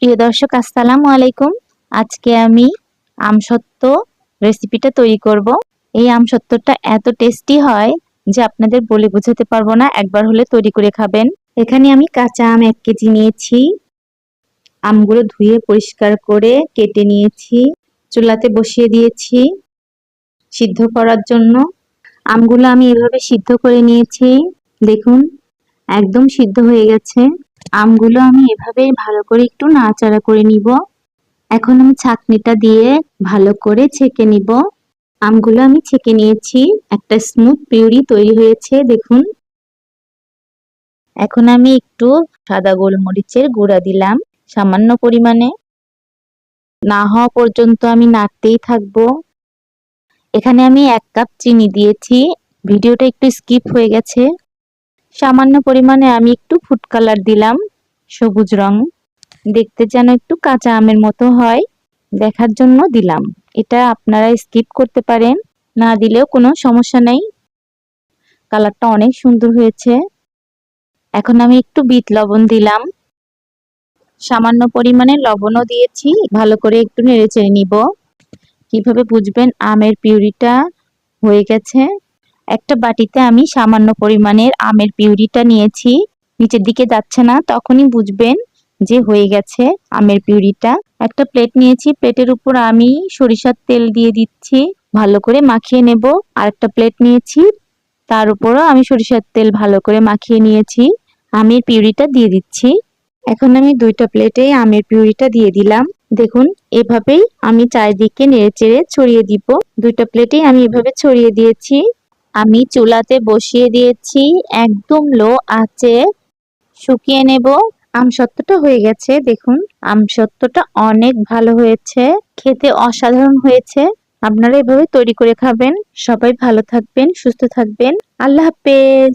প্রিয় দর্শক, আসসালামু আলাইকুম। আজকে আমি আমসত্ত্ব রেসিপিটা তৈরি করব। এই আমসত্ত্বটা এত টেস্টি হয় যে আপনাদের বলে বোঝাতে পারবো না। একবার হলে তৈরি করে খাবেন। এখানে আমি কাঁচা আম 1 কেজি নিয়েছি। আমগুলো ধুয়ে পরিষ্কার করে কেটে নিয়েছি। চুলাতে বসিয়ে দিয়েছি সিদ্ধ করার জন্য। আমগুলো আমি এভাবে সিদ্ধ করে নিয়েছি। দেখুন, একদম সিদ্ধ হয়ে গেছে। আমগুলো আমি এভাবে ভালো করে একটু নাড়াচাড়া করে নিব। এখন আমি ছাঁকনিটা দিয়ে ভালো করে ছেঁকে নিব। আমগুলো আমি ছেঁকে নিয়েছি। একটা স্মুথ পিউরি তৈরি হয়েছে, দেখুন। এখন আমি একটু সাদা গোলমরিচের গুঁড়া দিলাম সামান্য পরিমাণে। না হওয়া পর্যন্ত আমি নাড়তেই থাকবো। এখানে আমি 1 কাপ চিনি দিয়েছি। ভিডিওটা একটু স্কিপ হয়ে গেছে। সামান্য পরিমাণে আমি একটু ফুড কালার দিলাম, সবুজ রং। দেখতে যেন একটু কাঁচা আমের মতো হয়, দেখার জন্য দিলাম। এটা আপনারা স্কিপ করতে পারেন, না দিলেও কোনো সমস্যা নেই। কালারটা অনেক সুন্দর হয়েছে। এখন আমি একটু বিট লবণ দিলাম, সামান্য পরিমাণে লবণও দিয়েছি। ভালো করে একটু নেড়েচেড়ে নিব। কিভাবে বুঝবেন আমের পিউরিটা হয়ে গেছে? একটা বাটিতে আমি সামান্য পরিমাণের আমের পিউরিটা নিয়েছি। নিচের দিকে যাচ্ছে না, তখনই বুঝবেন যে হয়ে গেছে আমের পিউরিটা। একটা প্লেট নিয়েছি, প্লেটের উপর আমি সরিষার তেল দিয়ে দিচ্ছি, ভালো করে মাখিয়ে নেব। আর একটা প্লেট নিয়েছি, তার উপরও আমি সরিষার তেল ভালো করে মাখিয়ে নিয়েছি। আমের পিউরিটা দিয়ে দিচ্ছি। এখন আমি 2টা প্লেটে আমের পিউরিটা দিয়ে দিলাম। দেখুন, এভাবেই আমি চারিদিকে নেড়েচেড়ে ছড়িয়ে দিব। 2টা প্লেটেই আমি এভাবে ছড়িয়ে দিয়েছি। আমি চুলাতে বসিয়ে দিয়েছি, একদম লো আঁচে শুকিয়ে নেব। আমসত্ত্বটা হয়ে গেছে, দেখুন। আমসত্ত্বটা অনেক ভালো হয়েছে, খেতে অসাধারণ হয়েছে। আপনারা এভাবে তৈরি করে খাবেন। সবাই ভালো থাকবেন, সুস্থ থাকবেন। আল্লাহ হাফেজ।